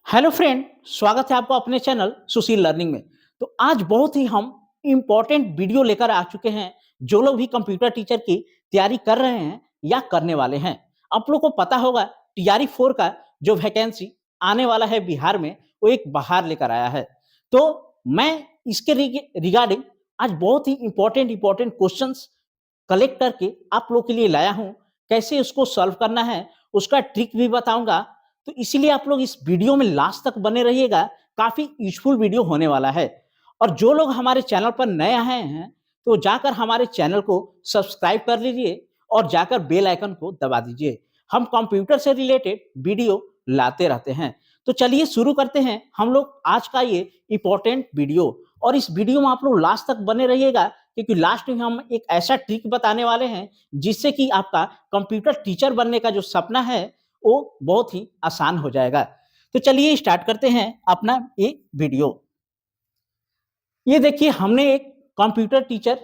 Hello friend, स्वागत है आपका अपने चैनल सुशील लर्निंग में। तो आज बहुत ही हम इम्पोर्टेंट वीडियो लेकर आ चुके हैं। जो लोग भी कंप्यूटर टीचर की तैयारी कर रहे हैं या करने वाले हैं, आप लोग को पता होगा टीआरई 4 का जो वैकेंसी आने वाला है बिहार में, वो एक बाहर लेकर आया है। तो मैं इसके रिगार्डिंग आज बहुत ही इम्पोर्टेंट क्वेश्चंस कलेक्ट करके आप लोग के लिए लाया हूँ। कैसे उसको सॉल्व करना है उसका ट्रिक भी बताऊंगा। तो इसीलिए आप लोग इस वीडियो में लास्ट तक बने रहिएगा, काफी यूजफुल वीडियो होने वाला है। और जो लोग हमारे चैनल पर नए आए हैं तो जाकर हमारे चैनल को सब्सक्राइब कर लीजिए और जाकर बेल आइकन को दबा दीजिए। हम कंप्यूटर से रिलेटेड वीडियो लाते रहते हैं। तो चलिए शुरू करते हैं हम लोग आज का ये इंपॉर्टेंट वीडियो। और इस वीडियो में आप लोग लास्ट तक बने रहिएगा, क्योंकि लास्ट में हम एक ऐसा ट्रिक बताने वाले हैं जिससे कि आपका कंप्यूटर टीचर बनने का जो सपना है वो बहुत ही आसान हो जाएगा। तो चलिए स्टार्ट करते हैं अपना ये वीडियो। ये देखिए, हमने एक कंप्यूटर टीचर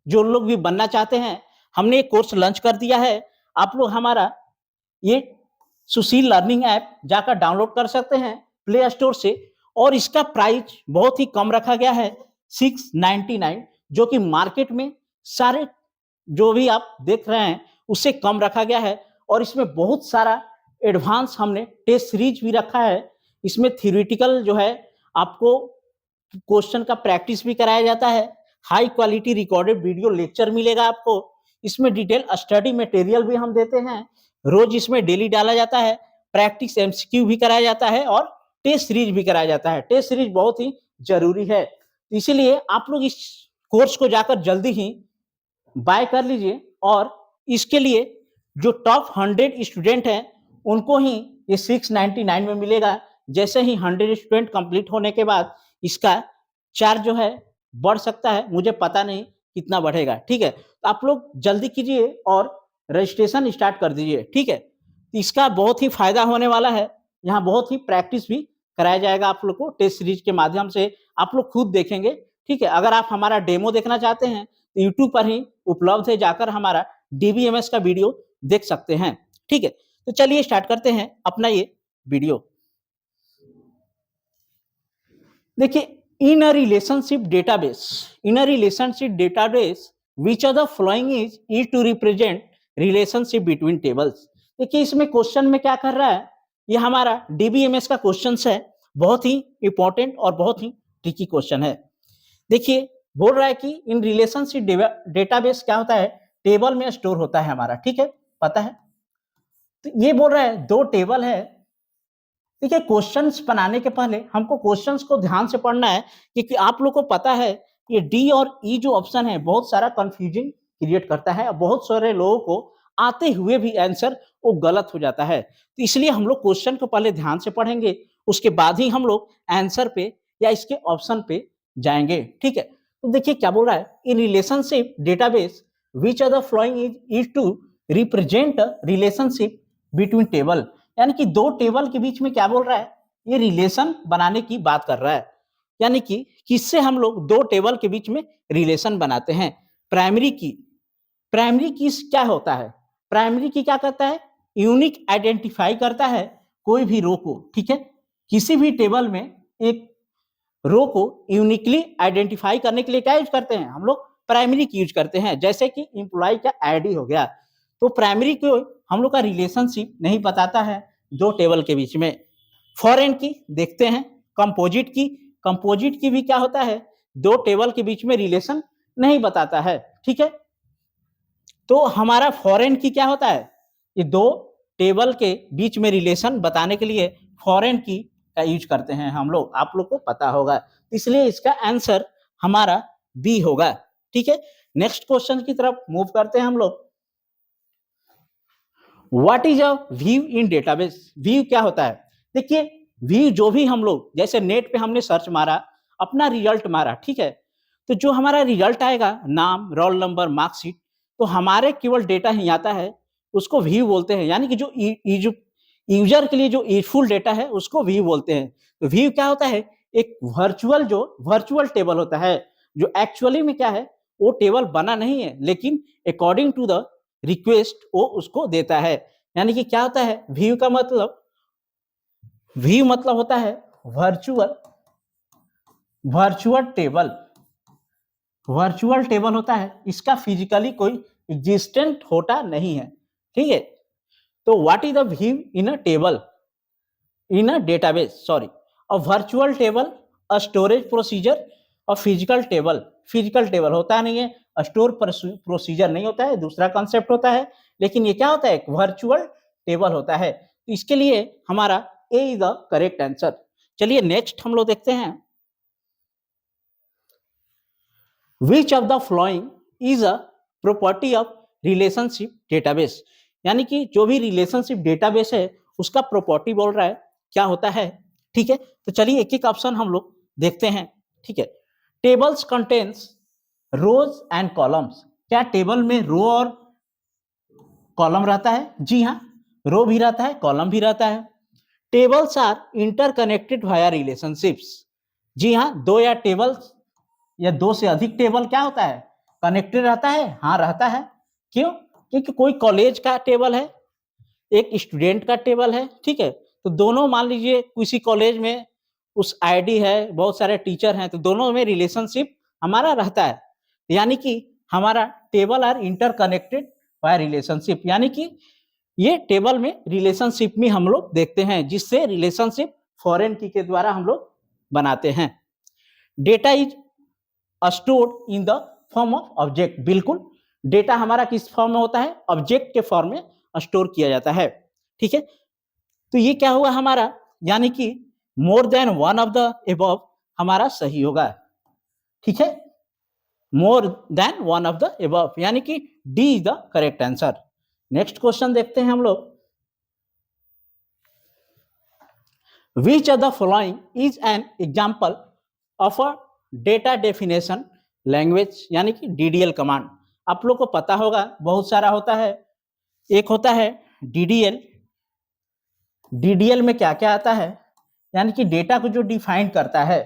जो लोग भी बनना चाहते हैं, हमने एक कोर्स लॉन्च कर दिया है। आप लोग हमारा ये सुशील लर्निंग ऐप जाकर डाउनलोड कर सकते हैं प्ले स्टोर से। और इसका प्राइस बहुत ही कम रखा गया है, 699, जो कि मार्केट में सारे जो भी आप देख रहे हैं उससे कम रखा गया है। और इसमें बहुत सारा एडवांस हमने टेस्ट सीरीज भी रखा है। इसमें थ्योरेटिकल जो है आपको क्वेश्चन का प्रैक्टिस भी कराया जाता है। High quality recorded video lecture मिलेगा आपको। इसमें डिटेल स्टडी मटेरियल भी हम देते हैं, रोज इसमें डेली डाला जाता है। प्रैक्टिस एमसीक्यू भी कराया जाता है और टेस्ट सीरीज भी कराया जाता है। टेस्ट सीरीज बहुत ही जरूरी है, इसीलिए आप लोग इस कोर्स को जाकर जल्दी ही बाय कर लीजिए। और इसके लिए जो टॉप 100 स्टूडेंट हैं उनको ही ये 699 में मिलेगा। जैसे ही 100 स्टूडेंट कंप्लीट होने के बाद इसका चार्ज जो है बढ़ सकता है, मुझे पता नहीं कितना बढ़ेगा। ठीक है, तो आप लोग जल्दी कीजिए और रजिस्ट्रेशन स्टार्ट कर दीजिए। ठीक है, इसका बहुत ही फायदा होने वाला है। यहाँ बहुत ही प्रैक्टिस भी कराया जाएगा आप लोग को टेस्ट सीरीज के माध्यम से। आप लोग खुद देखेंगे। ठीक है, अगर आप हमारा डेमो देखना चाहते हैं तो यूट्यूब पर ही उपलब्ध है, जाकर हमारा डीबीएमएस का वीडियो देख सकते हैं। ठीक है, तो चलिए स्टार्ट करते हैं अपना ये वीडियो। देखिए, in a relationship database which of the following is to represent relationship between tables. देखिए, इसमें क्वेश्चन में क्या कर रहा है, ये हमारा डीबीएमएस का क्वेश्चन है। बहुत ही इंपॉर्टेंट और बहुत ही ट्रिकी क्वेश्चन है। देखिए, बोल रहा है कि इन रिलेशनशिप डेटाबेस क्या होता है, टेबल में स्टोर होता है हमारा। ठीक है, पता है। तो ये बोल रहा है दो टेबल है। देखिए, क्वेश्चंस बनाने के पहले हमको क्वेश्चंस को ध्यान से पढ़ना है, क्योंकि आप लोग को पता है ये डी और ई जो ऑप्शन है बहुत सारा कंफ्यूजिंग क्रिएट करता है। बहुत सारे लोगों को आते हुए भी आंसर वो गलत हो जाता है। तो इसलिए हम लोग क्वेश्चन को पहले ध्यान से पढ़ेंगे, उसके बाद ही हम लोग आंसर पे या इसके ऑप्शन पे जाएंगे। ठीक है, तो देखिए क्या बोल रहा है, in relationship database which are the flowing is to represent relationship between table. यानी कि दो टेबल के बीच में क्या बोल रहा है, ये रिलेशन बनाने की बात कर रहा है। यानी कि किससे हम लोग दो टेबल के बीच में रिलेशन बनाते हैं। प्राइमरी की क्या होता है, प्राइमरी की क्या करता है, यूनिक आइडेंटिफाई करता है कोई भी रो को। ठीक है, किसी भी टेबल में एक रो को यूनिकली आइडेंटिफाई करने के लिए क्या यूज करते हैं हम लोग, प्राइमरी की यूज करते हैं। जैसे कि एम्प्लॉय का आईडी हो गया, तो प्राइमरी को हम लोग का रिलेशनशिप नहीं बताता है दो टेबल के बीच में। फॉरेन की देखते हैं, कंपोजिट की भी क्या होता है, दो टेबल के बीच में रिलेशन नहीं बताता है। ठीक है, तो हमारा फॉरेन की क्या होता है, ये दो टेबल के बीच में रिलेशन बताने के लिए फॉरेन की का यूज करते हैं हम लोग, आप लोग को पता होगा। इसलिए इसका आंसर हमारा बी होगा। ठीक है, नेक्स्ट क्वेश्चन की तरफ मूव करते हैं हम लोग। What is a view in database. View क्या होता है, देखिए व्यू जो भी हम लोग जैसे नेट पे हमने सर्च मारा, अपना रिजल्ट मारा। ठीक है, तो जो हमारा रिजल्ट आएगा, नाम, रोल नंबर, मार्कशीट, तो हमारे केवल डेटा ही आता है, उसको व्यू बोलते हैं। यानी कि जो यूजर के लिए जो यूजफुल डेटा है उसको व्यू बोलते हैं। तो व्यू क्या होता है, एक वर्चुअल टेबल होता है, जो एक्चुअली में क्या है, वो टेबल बना नहीं है, लेकिन अकॉर्डिंग टू द रिक्वेस्ट वो उसको देता है। यानी कि क्या होता है, व्यू का मतलब वी मतलब होता है virtual, virtual table, virtual table होता है, इसका फिजिकली कोई एग्जिस्टेंट होता नहीं है, ठीक है। तो what is the view in a table, in a database, sorry, a virtual table, a storage procedure, और फिजिकल टेबल होता नहीं है, स्टोर प्रोसीजर नहीं होता है, दूसरा कॉन्सेप्ट होता है, लेकिन ये क्या होता है, एक वर्चुअल टेबल होता है। तो इसके लिए हमारा ए इज द करेक्ट आंसर। चलिए नेक्स्ट हम लोग देखते हैं, विच of the flowing is a property of relationship database, यानी कि जो भी रिलेशनशिप डेटाबेस है उसका प्रॉपर्टी बोल रहा है क्या होता है, ठीक है। तो चलिए एक एक ऑप्शन हम लोग देखते हैं, ठीक है। Tables contains rows and columns, क्या टेबल में रो और कॉलम रहता है? जी हाँ, रो भी रहता है, कॉलम भी रहता है। Tables are interconnected via relationships, जी हाँ, दो या टेबल्स या दो से अधिक टेबल क्या होता है, कनेक्टेड रहता है, हाँ रहता है। क्यों? क्योंकि कोई कॉलेज का टेबल है, एक स्टूडेंट का टेबल है, ठीक है। तो दोनों मान लीजिए किसी कॉलेज में उस आईडी है, बहुत सारे टीचर हैं, तो दोनों में रिलेशनशिप हमारा रहता है, यानी कि हमारा table are interconnected by relationship, यानी कि ये टेबल में रिलेशनशिप में हम लोग देखते हैं, जिससे रिलेशनशिप फॉरेन की के द्वारा हम लोग बनाते हैं। Data is stored in the form of object, बिल्कुल, डेटा हमारा किस फॉर्म में होता है, ऑब्जेक्ट के फॉर्म में स्टोर किया जाता है, ठीक है। तो ये क्या हुआ हमारा, यानी कि more than one of the above हमारा सही होगा, ठीक है, more than one of the above, यानी कि D is the correct answer. Next question देखते हैं हम लोग, विच of the following is an example of a data definition language, यानी कि डीडीएल कमांड। आप लोग को पता होगा बहुत सारा होता है, एक होता है डीडीएल, डीडीएल में क्या क्या आता है, यानी कि डेटा को जो डिफाइन करता है,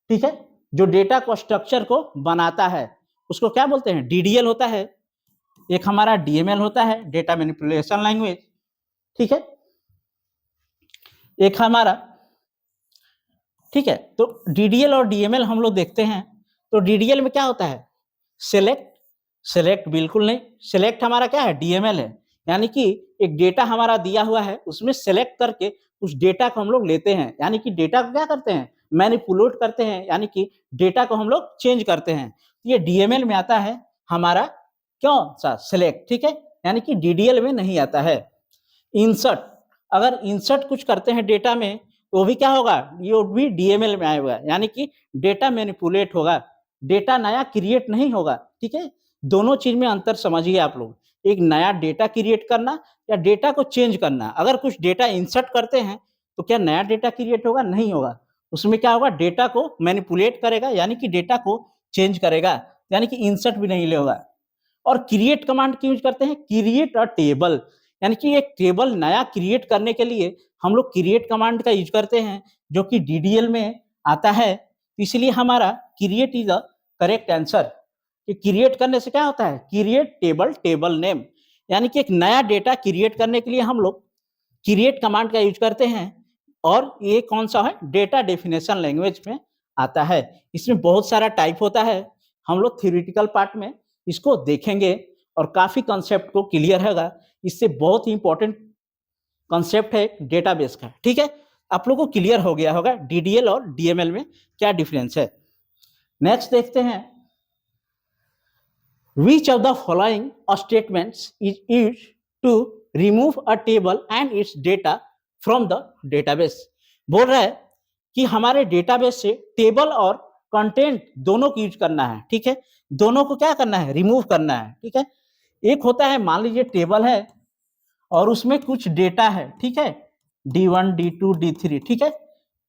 ठीक है, जो डेटा को स्ट्रक्चर को बनाता है उसको क्या बोलते हैं, डीडीएल होता है। एक हमारा डीएमएल होता है, डेटा मैनिपुलेशन लैंग्वेज, ठीक है, एक हमारा, ठीक है। तो डीडीएल और डीएमएल हम लोग देखते हैं, तो डीडीएल में क्या होता है, सेलेक्ट, सेलेक्ट बिल्कुल नहीं, सेलेक्ट हमारा क्या है, डीएमएल है, यानी कि एक डेटा हमारा दिया हुआ है, उसमें सेलेक्ट करके उस डेटा को हम लोग लेते हैं, यानी कि डेटा को क्या करते हैं, मैनिपुलेट करते हैं, यानी कि डेटा को हम लोग चेंज करते हैं। ये डीएमएल में आता है हमारा, क्यों सा सेलेक्ट, ठीक है, यानी कि डीडीएल में नहीं आता है। इंसर्ट, अगर इंसर्ट कुछ करते हैं डेटा में तो वो भी क्या होगा, ये भी डीएमएल में आएगा, यानी कि डेटा मैनिपुलेट होगा, डेटा नया क्रिएट नहीं होगा, ठीक है। दोनों चीज में अंतर समझिए आप लोग, एक नया डेटा क्रिएट करना या डेटा को चेंज करना। अगर कुछ डेटा इंसर्ट करते हैं तो क्या नया डेटा क्रिएट होगा, नहीं होगा, उसमें क्या होगा, डेटा को मैनिपुलेट करेगा, यानी कि डेटा को चेंज करेगा, यानी कि इंसर्ट भी नहीं होगा। और क्रिएट कमांड क्यों यूज करते हैं, क्रिएट अ टेबल, यानी कि एक टेबल नया क्रिएट करने के लिए हम लोग क्रिएट कमांड का यूज करते हैं, जो कि डीडीएल में आता है, इसलिए हमारा create is the correct answer. कि क्रिएट करने से क्या होता है, क्रिएट टेबल, टेबल नेम, यानी कि एक नया डेटा क्रिएट करने के लिए हम लोग क्रिएट कमांड का यूज करते हैं, और ये कौन सा है, डेटा डेफिनेशन लैंग्वेज में आता है। इसमें बहुत सारा टाइप होता है, हम लोग थ्योरेटिकल पार्ट में इसको देखेंगे और काफी कॉन्सेप्ट को क्लियर होगा, इससे बहुत ही इंपॉर्टेंट कॉन्सेप्ट है डेटाबेस का, ठीक है। आप लोगों को क्लियर हो गया होगा डीडीएल और डीएमएल में क्या डिफरेंस है। नेक्स्ट देखते हैं, which of the following statements is used to remove a table and its data from the database, बोल रहा है कि हमारे डेटाबेस से टेबल और कंटेंट दोनों को यूज करना है, ठीक है, दोनों को क्या करना है, रिमूव करना है, ठीक है। एक होता है, मान लीजिए टेबल है और उसमें कुछ डेटा है, ठीक है, D1 D2 D3, ठीक है,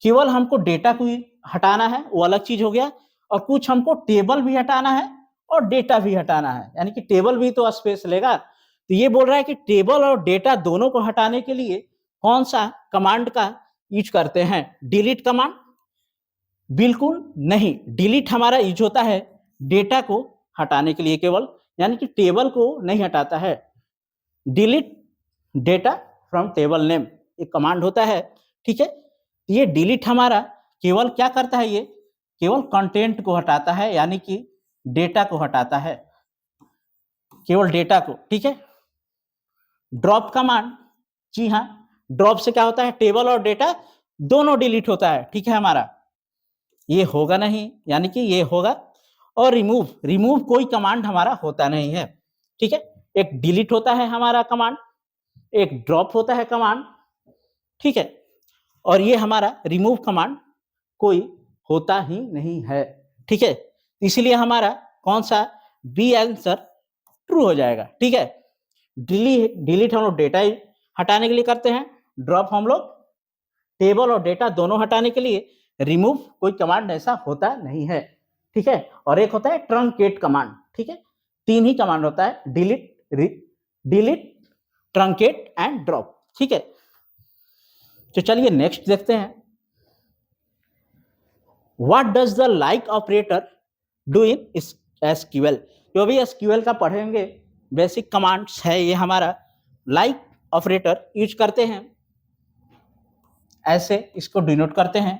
केवल हमको डेटा को हटाना है, वो अलग चीज हो गया, और कुछ हमको टेबल भी हटाना है और डेटा भी हटाना है, यानी कि टेबल भी तो स्पेस लेगा। तो ये बोल रहा है कि टेबल और डेटा दोनों को हटाने के लिए कौन सा कमांड का यूज करते हैं, डिलीट कमांड, बिल्कुल नहीं, डिलीट हमारा यूज होता है डेटा को हटाने के लिए केवल, यानी कि टेबल को नहीं हटाता है। Delete data from table name एक कमांड होता है, ठीक है। ये डिलीट हमारा केवल क्या करता है, ये केवल कंटेंट को हटाता है, यानी कि डेटा को हटाता है, केवल डेटा को, ठीक है। ड्रॉप कमांड, जी हाँ, ड्रॉप से क्या होता है, टेबल और डेटा दोनों डिलीट होता है, ठीक है हमारा। ये होगा नहीं, यानी कि ये होगा। और रिमूव, रिमूव कोई कमांड हमारा होता नहीं है, ठीक है। एक डिलीट होता है हमारा कमांड, एक ड्रॉप होता है कमांड, ठीक है। और ये हमारा रिमूव कमांड कोई होता ही नहीं है, ठीक है। इसलिए हमारा कौन सा बी आंसर ट्रू हो जाएगा, ठीक है। डिलीट हम लोग डेटा हटाने के लिए करते हैं, ड्रॉप हम लोग टेबल और डेटा दोनों हटाने के लिए, रिमूव कोई कमांड ऐसा होता नहीं है, ठीक है। और एक होता है ट्रंकेट कमांड, ठीक है। 3 ही कमांड होता है, डिलीट, ट्रंकेट एंड ड्रॉप, ठीक है। तो चलिए नेक्स्ट देखते हैं। What does the like operator do in SQL. जो भी एसक्यूएल का पढ़ेंगे बेसिक कमांड्स है, ये हमारा लाइक ऑपरेटर यूज करते हैं, ऐसे इसको डिनोट करते हैं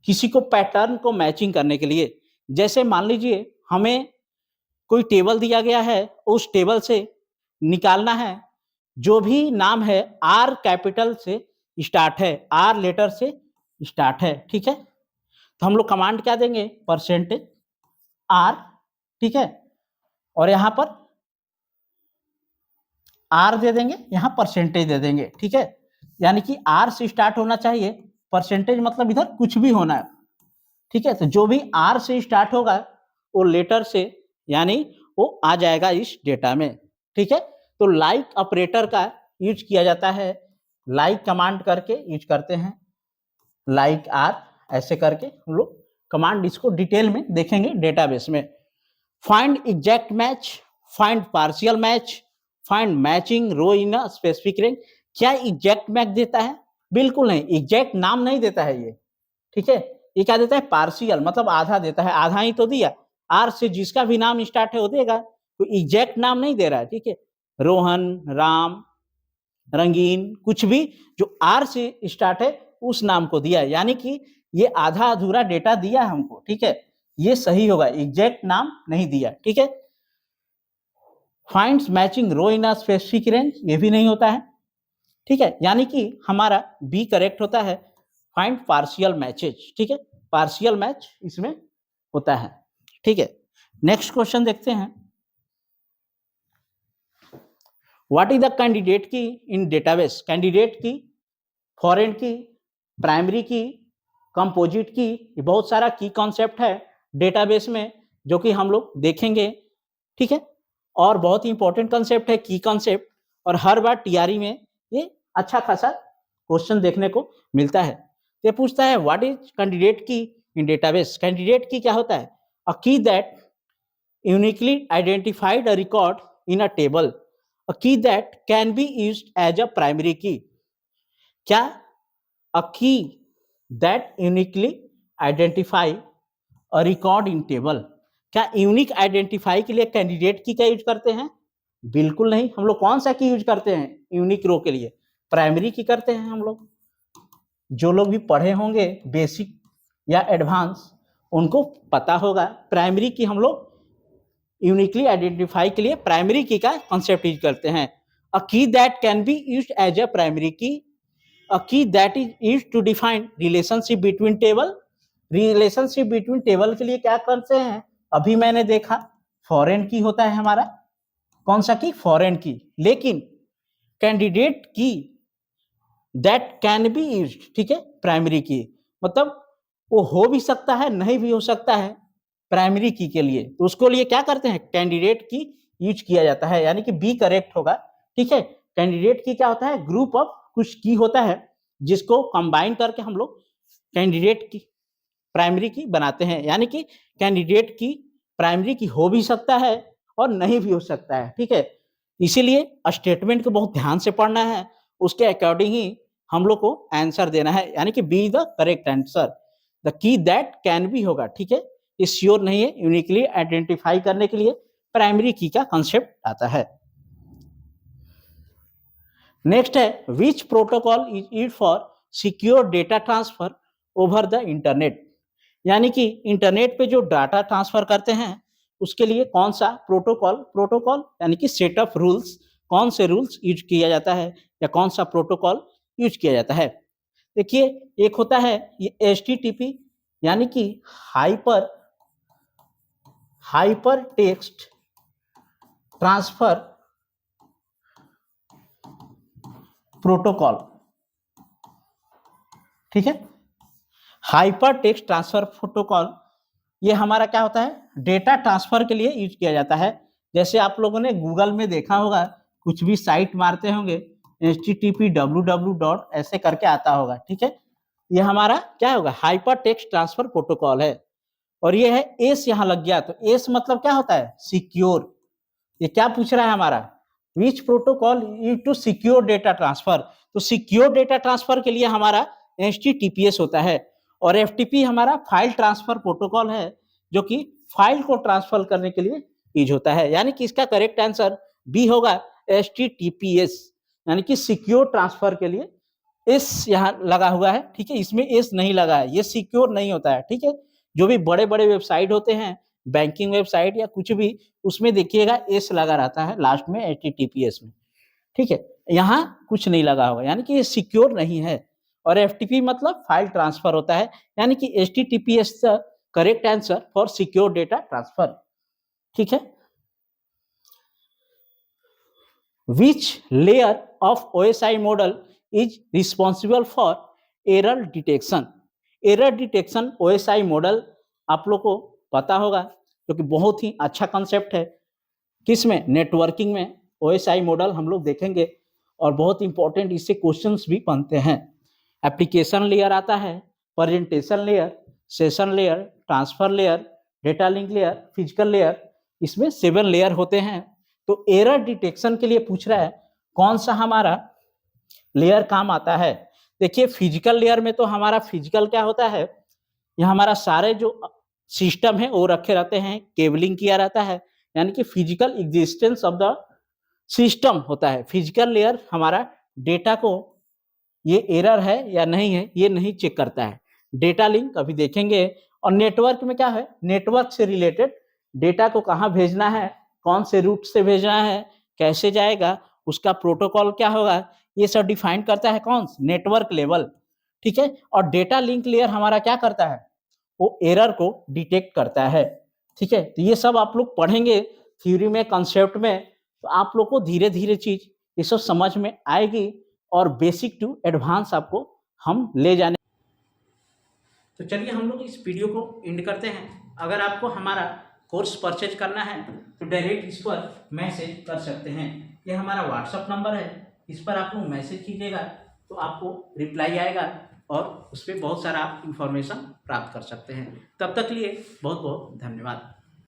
किसी को पैटर्न को मैचिंग करने के लिए। जैसे मान लीजिए हमें कोई टेबल दिया गया है, उस टेबल से निकालना है जो भी नाम है आर कैपिटल से स्टार्ट है, आर लेटर से स्टार्ट है, ठीक है। तो हम लोग कमांड क्या देंगे, परसेंटेज आर, ठीक है। और यहां पर आर दे देंगे, यहां परसेंटेज दे देंगे, ठीक है। यानी कि आर से स्टार्ट होना चाहिए, परसेंटेज मतलब इधर कुछ भी होना है, ठीक है। तो जो भी आर से स्टार्ट होगा वो लेटर से, यानी वो आ जाएगा इस डेटा में, ठीक है। तो लाइक ऑपरेटर का यूज किया जाता है, लाइक कमांड करके यूज करते हैं, लाइक आर ऐसे करके हम लोग कमांड इसको डिटेल में देखेंगे डेटाबेस में। Find exact match, find partial match, find matching row in a specific range. क्या एग्जैक्ट मैच देता है? बिल्कुल नहीं, एग्जैक्ट नाम नहीं देता है ये, ठीक है। ये क्या देता है, पार्शियल, मतलब आधा देता है, आधा ही तो दिया, आर से जिसका भी नाम स्टार्ट है वो देगा, तो एग्जैक्ट नाम नहीं दे रहा है, ठीक है। रोहन, राम, रंगीन, कुछ भी जो आर से स्टार्ट है उस नाम को दिया है, यानी कि ये आधा अधूरा डेटा दिया है हमको, ठीक है। ये सही होगा, एग्जैक्ट नाम नहीं दिया, ठीक है। Finds matching row in a specific range, ये भी नहीं होता है, ठीक है। यानी कि हमारा बी करेक्ट होता है, फाइंड पार्शियल मैचेज, ठीक है। पार्शियल मैच इसमें होता है, ठीक है। नेक्स्ट क्वेश्चन देखते हैं। व्हाट इज द कैंडिडेट की इन डेटाबेस। कैंडिडेट की, फॉरेन की, प्राइमरी की, कंपोजिट की, ये बहुत सारा की कॉन्सेप्ट है डेटाबेस में जो कि हम लोग देखेंगे, ठीक है। और बहुत ही इंपॉर्टेंट कॉन्सेप्ट है की कॉन्सेप्ट, और हर बार टीआरई में ये अच्छा खासा क्वेश्चन देखने को मिलता है। ये पूछता है व्हाट इज कैंडिडेट की इन डेटाबेस। कैंडिडेट की क्या होता है, a key that uniquely identified a record in a table, a key that can be used as a primary key. क्या, a key that uniquely identify a record in table. क्या unique identify के लिए candidate की का use करते हैं? बिल्कुल नहीं। हम लोग कौन सा की यूज करते हैं यूनिक रो के लिए? प्राइमरी की करते हैं हम लोग। जो लोग भी पढ़े होंगे बेसिक या एडवांस, उनको पता होगा प्राइमरी की हम लोग यूनिकली आइडेंटिफाई के लिए प्राइमरी की का कॉन्सेप्ट यूज करते हैं। A key that can be used as a primary key, a key that is used to define relationship between table. Relationship between table के लिए क्या करते हैं, अभी मैंने देखा फॉरेन की होता है हमारा, कौन सा की, फॉरेन की। लेकिन कैंडिडेट की दैट कैन बी यूज्ड, ठीक है, प्राइमरी की, मतलब वो हो भी सकता है नहीं भी हो सकता है प्राइमरी की के लिए, तो उसको लिए क्या करते हैं, कैंडिडेट की यूज किया जाता है, यानी कि बी करेक्ट होगा, ठीक है। कैंडिडेट की क्या होता है, ग्रुप ऑफ कुछ की होता है जिसको कंबाइन करके हम लोग कैंडिडेट की प्राइमरी की बनाते हैं, यानी कि कैंडिडेट की प्राइमरी की हो भी सकता है और नहीं भी हो सकता है, ठीक है। इसीलिए स्टेटमेंट को बहुत ध्यान से पढ़ना है, उसके अकॉर्डिंग ही हम लोग को आंसर देना है, यानी कि be the correct answer. The key that can B होगा, ठीक है, ये श्योर नहीं है, यूनिकली आइडेंटिफाई करने के लिए प्राइमरी की का कंसेप्ट आता है। नेक्स्ट है विच protocol is used for secure data transfer over the internet. यानी कि इंटरनेट पे जो डाटा ट्रांसफर करते हैं उसके लिए कौन सा प्रोटोकॉल यानी कि सेट ऑफ रूल्स, कौन से रूल्स यूज किया जाता है या कौन सा प्रोटोकॉल यूज किया जाता है। देखिए, एक होता है ये HTTP यानी कि हाइपर टेक्स्ट ट्रांसफर प्रोटोकॉल, ठीक है। हाइपर टेक्स्ट ट्रांसफर प्रोटोकॉल ये हमारा क्या होता है, डेटा ट्रांसफर के लिए यूज किया जाता है। जैसे आप लोगों ने गूगल में देखा होगा, कुछ भी साइट मारते होंगे http www. ऐसे करके आता होगा, ठीक है। ये हमारा क्या होगा, हाइपर टेक्स्ट ट्रांसफर प्रोटोकॉल है। और ये है एस, यहाँ लग गया तो एस मतलब क्या होता है, सिक्योर। ये क्या पूछ रहा है हमारा, which protocol use to secure data transfer. तो सिक्योर डेटा ट्रांसफर के लिए हमारा HTTPS होता है। और FTP हमारा फाइल ट्रांसफर प्रोटोकॉल है, जो कि फाइल को ट्रांसफर करने के लिए यूज होता है। यानी कि इसका करेक्ट आंसर बी होगा, HTTPS यानी कि सिक्योर ट्रांसफर के लिए एस यहाँ लगा हुआ है, ठीक है। इसमें एस नहीं लगा है, ये सिक्योर नहीं होता है, ठीक है। जो भी बड़े बड़े वेबसाइट होते हैं, बैंकिंग वेबसाइट या कुछ भी, उसमें देखिएगा एस लगा रहता है लास्ट में HTTPS में, ठीक है। यहाँ कुछ नहीं लगा होगा, यानी कि ये सिक्योर नहीं है। और FTP मतलब फाइल ट्रांसफर होता है, यानी कि HTTPS the correct answer for secure data transfer, ठीक है। Which layer of OSI model is responsible for error detection? Error detection OSI model आप लोग को पता होगा, क्योंकि बहुत ही अच्छा कंसेप्ट है। किसमें, नेटवर्किंग में OSI मॉडल हम लोग देखेंगे और बहुत इंपॉर्टेंट इससे क्वेश्चंस भी बनते हैं। एप्लीकेशन लेयर आता है, presentation layer, session layer, transfer layer, data link layer, physical layer, इसमें 7 लेयर होते हैं। तो एरर डिटेक्शन के लिए पूछ रहा है कौन सा हमारा लेयर काम आता है। देखिए, फिजिकल लेयर में तो हमारा फिजिकल क्या होता है, यह हमारा सारे जो सिस्टम है वो रखे रहते हैं, केबलिंग किया रहता है, यानी कि physical existence of the system होता है। फिजिकल लेयर हमारा डेटा को ये एरर है या नहीं है ये नहीं चेक करता है। डेटा लिंक अभी देखेंगे। और नेटवर्क में क्या है, नेटवर्क से रिलेटेड डेटा को कहाँ भेजना है, कौन से रूट से भेजना है, कैसे जाएगा, उसका प्रोटोकॉल क्या होगा, ये सब डिफाइन करता है कौन, नेटवर्क लेवल, ठीक है। और डेटा लिंक लेयर हमारा क्या करता है, वो एरर को डिटेक्ट करता है, ठीक है। तो ये सब आप लोग पढ़ेंगे थ्योरी में, कंसेप्ट में, तो आप लोग को धीरे धीरे चीज ये सब समझ में आएगी और बेसिक टू एडवांस आपको हम ले जाने। तो चलिए हम लोग इस वीडियो को एंड करते हैं। अगर आपको हमारा कोर्स परचेज करना है तो डायरेक्ट इस पर मैसेज कर सकते हैं। ये हमारा व्हाट्सअप नंबर है, इस पर आप लोग मैसेज कीजिएगा तो आपको रिप्लाई आएगा और उस पर बहुत सारा इंफॉर्मेशन प्राप्त कर सकते हैं। तब तक लिए बहुत बहुत धन्यवाद।